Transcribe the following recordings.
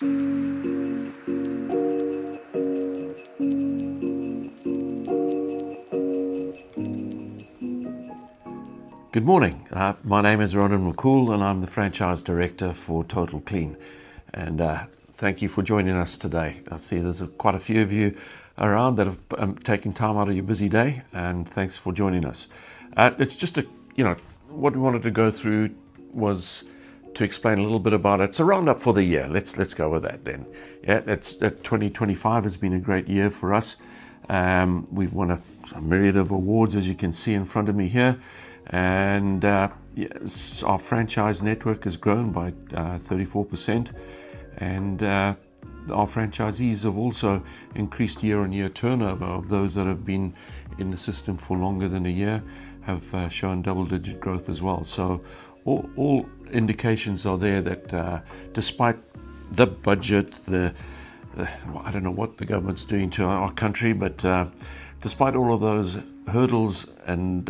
Good morning. My name is Ronan McCool and I'm the Franchise Director for Total Clean. And thank you for joining us today. I see there's quite a few of you around that have taken time out of your busy day, and thanks for joining us. It's just what we wanted to go through was to explain a little bit about it. It's a roundup for the year. Let's go with that then. Yeah, 2025 has been a great year for us. We've won a myriad of awards, as you can see in front of me here. And yes, our franchise network has grown by 34%, and our franchisees have also increased year-on-year turnover of those that have been in the system for longer than a year have shown double-digit growth as well. So all indications are there that despite the budget, I don't know what the government's doing to our country, but despite all of those hurdles and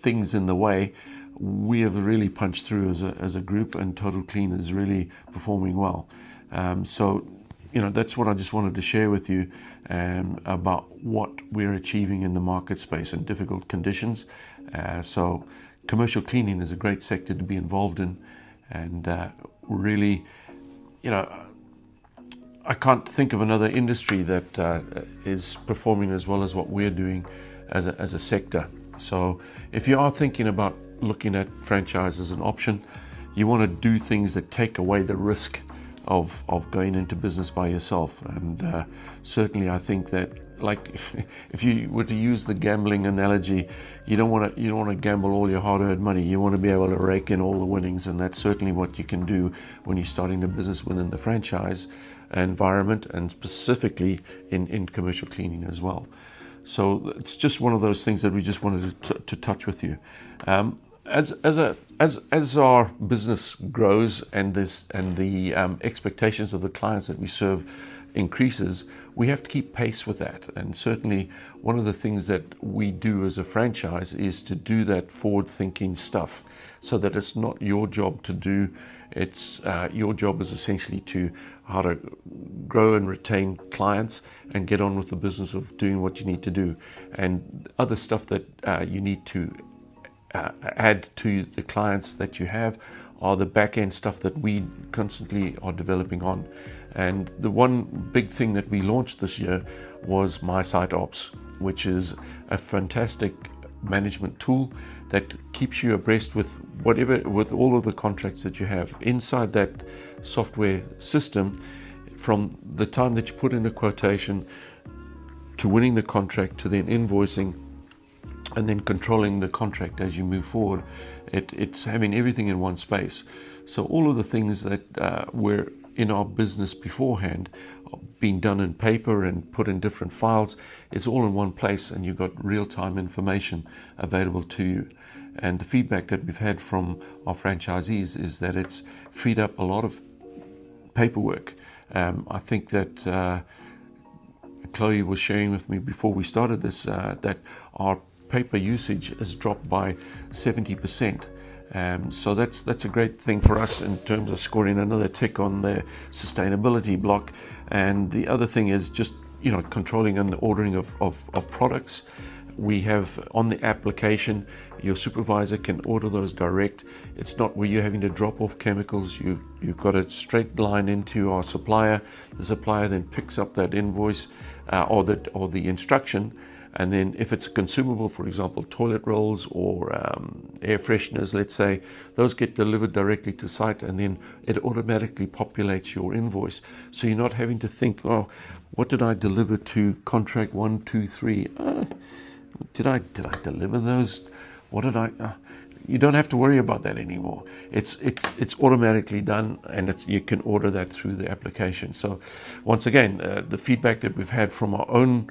things in the way, we have really punched through as a group, and Total Clean is really performing well. So that's what I just wanted to share with you about what we're achieving in the market space in difficult conditions. So commercial cleaning is a great sector to be involved in, and really, I can't think of another industry that is performing as well as what we're doing as a sector. So if you are thinking about looking at franchise as an option, you want to do things that take away the risk of going into business by yourself. And certainly I think that, like, if you were to use the gambling analogy, you don't want to gamble all your hard-earned money. You want to be able to rake in all the winnings, and that's certainly what you can do when you're starting a business within the franchise environment, and specifically in commercial cleaning as well. So it's just one of those things that we just wanted to touch with you. As our business grows and the expectations of the clients that we serve increases, we have to keep pace with that. And certainly one of the things that we do as a franchise is to do that forward-thinking stuff, so that it's not your job to do. It's your job is essentially how to grow and retain clients and get on with the business of doing what you need to do. And other stuff that you need to add to the clients that you have are the back end stuff that we constantly are developing on. And the one big thing that we launched this year was My Site Ops, which is a fantastic management tool that keeps you abreast with all of the contracts that you have inside that software system, from the time that you put in a quotation to winning the contract to then invoicing and then controlling the contract as you move forward. It's having everything in one space. So all of the things that were in our business beforehand being done in paper and put in different files, it's all in one place, and you've got real-time information available to you. And the feedback that we've had from our franchisees is that it's freed up a lot of paperwork. I think that Chloe was sharing with me before we started this that our paper usage has dropped by 70%. So that's a great thing for us in terms of scoring another tick on the sustainability block. And the other thing is just controlling and the ordering of products. We have on the application, your supervisor can order those direct. It's not where you're having to drop off chemicals. You've got a straight line into our supplier. The supplier then picks up that invoice or the instruction. And then if it's a consumable, for example, toilet rolls or air fresheners, let's say, those get delivered directly to site, and then it automatically populates your invoice. So you're not having to think, oh, what did I deliver to contract 1, 2, 3? Did I deliver those? What did I? You don't have to worry about that anymore. It's automatically done, and you can order that through the application. So once again, the feedback that we've had from our own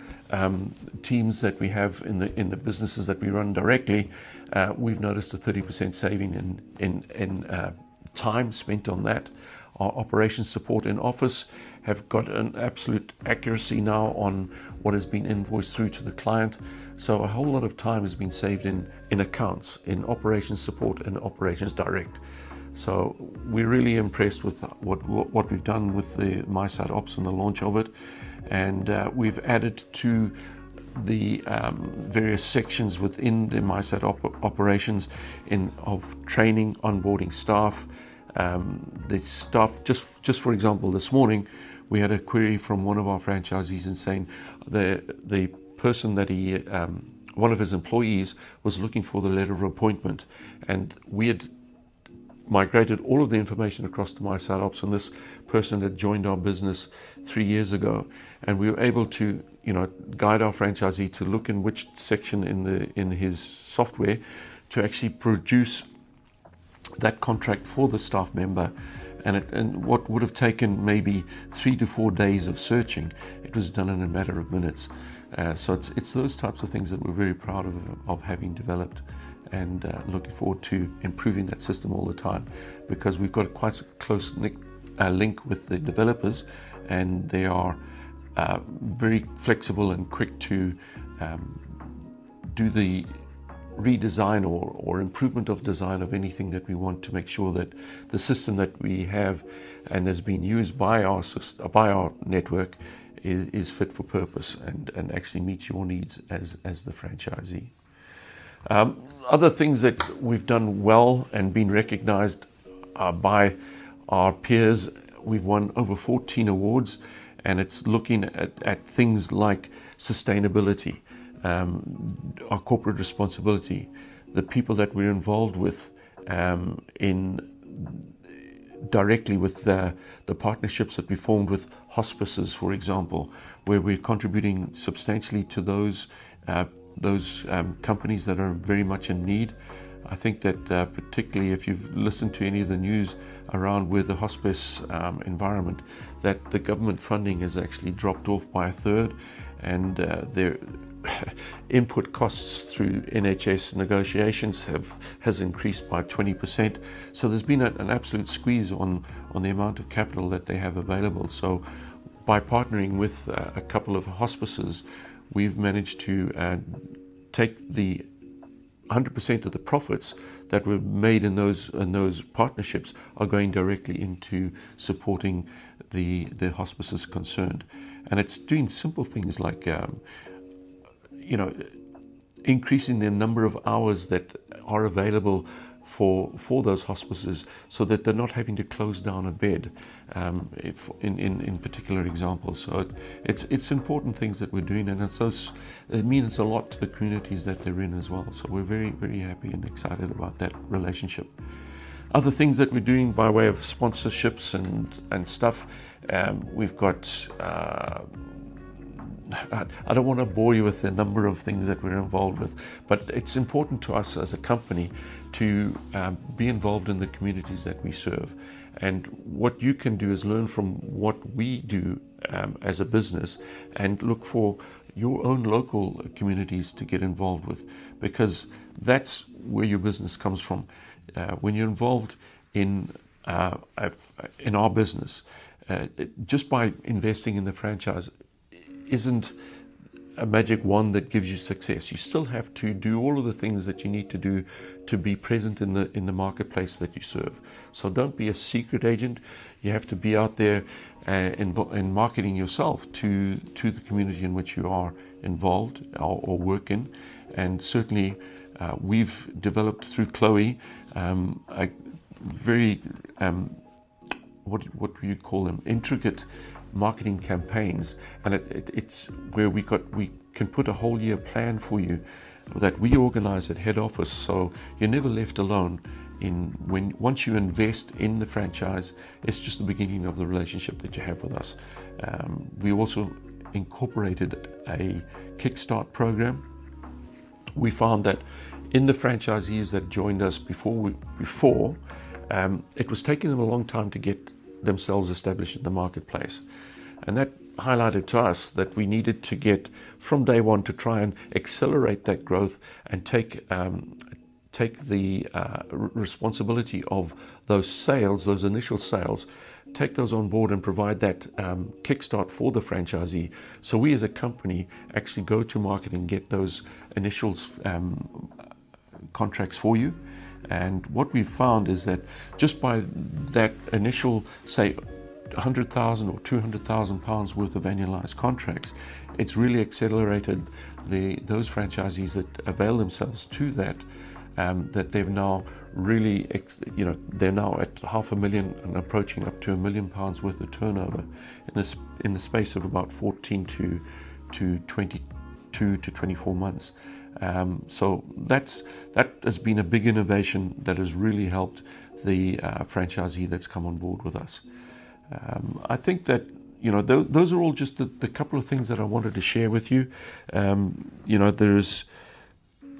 teams that we have in the businesses that we run directly, we've noticed a 30% saving in time spent on that. Our operations support in office have got an absolute accuracy now on what has been invoiced through to the client. So a whole lot of time has been saved in accounts, in operations support and operations direct. So we're really impressed with what we've done with the MySite Ops and the launch of it, and we've added to the various sections within the MySite operations of training, onboarding staff. The staff, just for example, this morning we had a query from one of our franchisees and saying the person that one of his employees was looking for the letter of appointment, and we had migrated all of the information across to MySite Ops, and this person had joined our business 3 years ago, and we were able to guide our franchisee to look in which section in his software to actually produce that contract for the staff member. And what would have taken maybe 3 to 4 days of searching, it was done in a matter of minutes. So it's those types of things that we're very proud of having developed, and looking forward to improving that system all the time, because we've got quite a close link with the developers, and they are very flexible and quick to do the redesign or improvement of design of anything that we want, to make sure that the system that we have and has been used by our network is fit for purpose and actually meets your needs as the franchisee. Other things that we've done well and been recognized by our peers, we've won over 14 awards, and it's looking at things like sustainability, our corporate responsibility, the people that we're involved with directly with the partnerships that we formed with hospices, for example, where we're contributing substantially to those companies that are very much in need. I think that particularly if you've listened to any of the news around with the hospice environment, that the government funding has actually dropped off by a third, and their input costs through NHS negotiations has increased by 20%. So there's been an absolute squeeze on the amount of capital that they have available. So by partnering with a couple of hospices, we've managed to take the 100% of the profits that were made in those partnerships are going directly into supporting the hospices concerned. And it's doing simple things like increasing the number of hours that are available for those hospices, so that they're not having to close down a bed, in particular examples. So it's important things that we're doing, and it means a lot to the communities that they're in as well. So we're very, very happy and excited about that relationship. Other things that we're doing by way of sponsorships and stuff, we've got I don't want to bore you with the number of things that we're involved with, but it's important to us as a company to be involved in the communities that we serve. And what you can do is learn from what we do as a business, and look for your own local communities to get involved with, because that's where your business comes from. When you're involved in our business, just by investing in the franchise isn't a magic wand that gives you success. You still have to do all of the things that you need to do to be present in the marketplace that you serve. So don't be a secret agent. You have to be out there in marketing yourself to the community in which you are involved or work in. And certainly we've developed through Chloe a very what do you call them, intricate marketing campaigns, and it's where we can put a whole year plan for you that we organize at head office, so you're never left alone. Once you invest in the franchise, it's just the beginning of the relationship that you have with us. We also incorporated a Kickstart program. We found that in the franchisees that joined us before, it was taking them a long time to get themselves established in the marketplace. And that highlighted to us that we needed to get from day one to try and accelerate that growth and take the responsibility of those sales, those initial sales, take those on board and provide that kickstart for the franchisee. So we as a company actually go to market and get those initial contracts for you. And what we've found is that just by that initial, say, 100,000 or 200,000 pounds worth of annualized contracts, it's really accelerated those franchisees that avail themselves to that, that they've now really, they're now at 500,000 and approaching up to £1 million worth of turnover in the space of about 14 to 22 to 24 months. So that has been a big innovation that has really helped the franchisee that's come on board with us. I think that those are all just the couple of things that I wanted to share with you. There's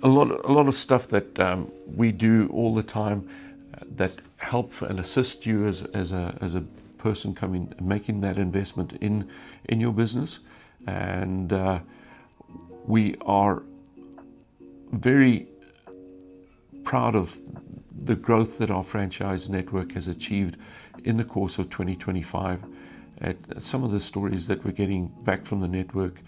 a lot of stuff that we do all the time that help and assist you as a person making that investment in your business, and we are very proud of the growth that our franchise network has achieved in the course of 2025. Some of the stories that we're getting back from the network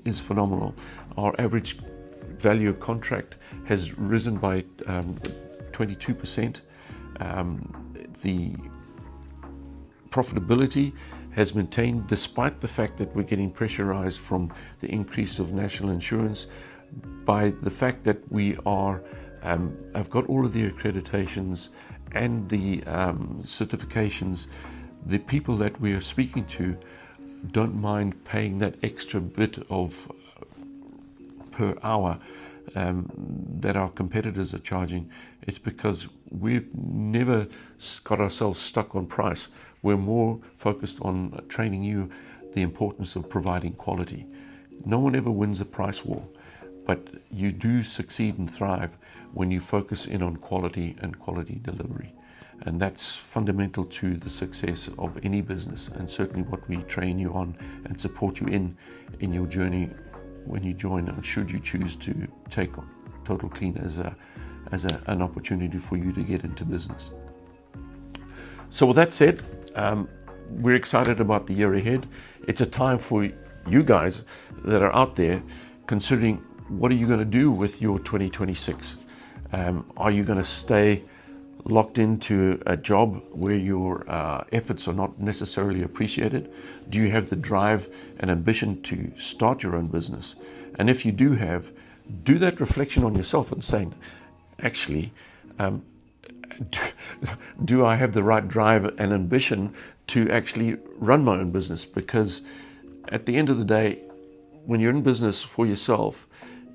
is phenomenal. Our average value of contract has risen by 22%. The profitability has maintained despite the fact that we're getting pressurized from the increase of national insurance, by the fact that we have got all of the accreditations and the certifications. The people that we are speaking to don't mind paying that extra bit of per hour that our competitors are charging. It's because we've never got ourselves stuck on price. We're more focused on training you the importance of providing quality. No one ever wins a price war, but you do succeed and thrive when you focus in on quality and quality delivery. And that's fundamental to the success of any business, and certainly what we train you on and support you in your journey when you join, and should you choose to take Total Clean as an opportunity for you to get into business. So with that said, we're excited about the year ahead. It's a time for you guys that are out there considering, what are you going to do with your 2026? Are you going to stay locked into a job where your efforts are not necessarily appreciated? Do you have the drive and ambition to start your own business? And if you do that reflection on yourself and saying, actually, do I have the right drive and ambition to actually run my own business? Because at the end of the day, when you're in business for yourself,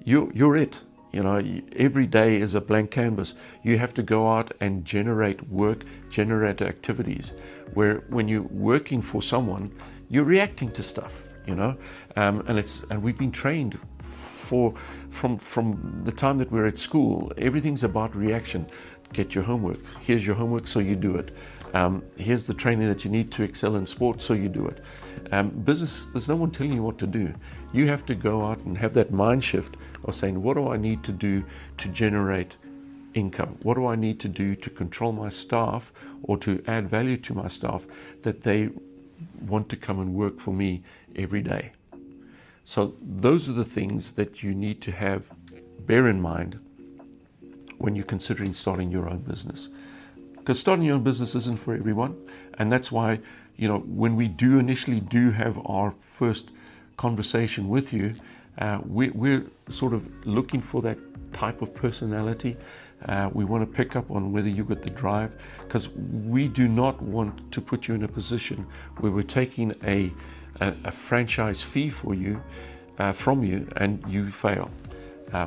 you're it. Every day is a blank canvas. You have to go out and generate work, generate activities, where when you're working for someone, you're reacting to stuff, and we've been trained from the time that we're at school. Everything's about reaction. Get your homework. Here's your homework, so you do it. Here's the training that you need to excel in sport, so you do it. Business, there's no one telling you what to do. You have to go out and have that mind shift of saying, what do I need to do to generate income? What do I need to do to control my staff or to add value to my staff that they want to come and work for me every day? So those are the things that you need to bear in mind when you're considering starting your own business. Because starting your own business isn't for everyone. And that's why, when we initially have our first conversation with you, we're sort of looking for that type of personality. We want to pick up on whether you've got the drive, because we do not want to put you in a position where we're taking a franchise fee from you and you fail.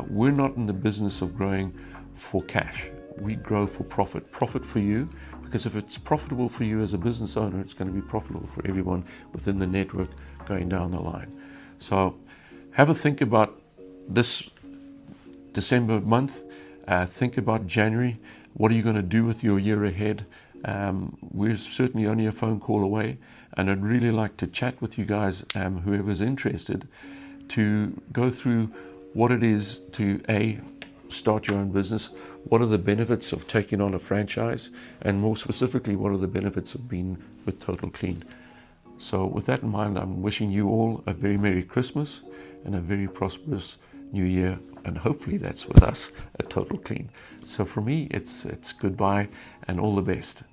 We're not in the business of growing for cash. We grow for profit for you, because if it's profitable for you as a business owner, it's going to be profitable for everyone within the network going down the line. So have a think about this December month. Think about January. What are you going to do with your year ahead? We're certainly only a phone call away, and I'd really like to chat with you guys, whoever's interested, to go through what it is to start your own business. What are the benefits of taking on a franchise? And more specifically, what are the benefits of being with Total Clean? So with that in mind, I'm wishing you all a very Merry Christmas and a very prosperous New Year and hopefully that's with us, a total clean. So for me, it's goodbye and all the best.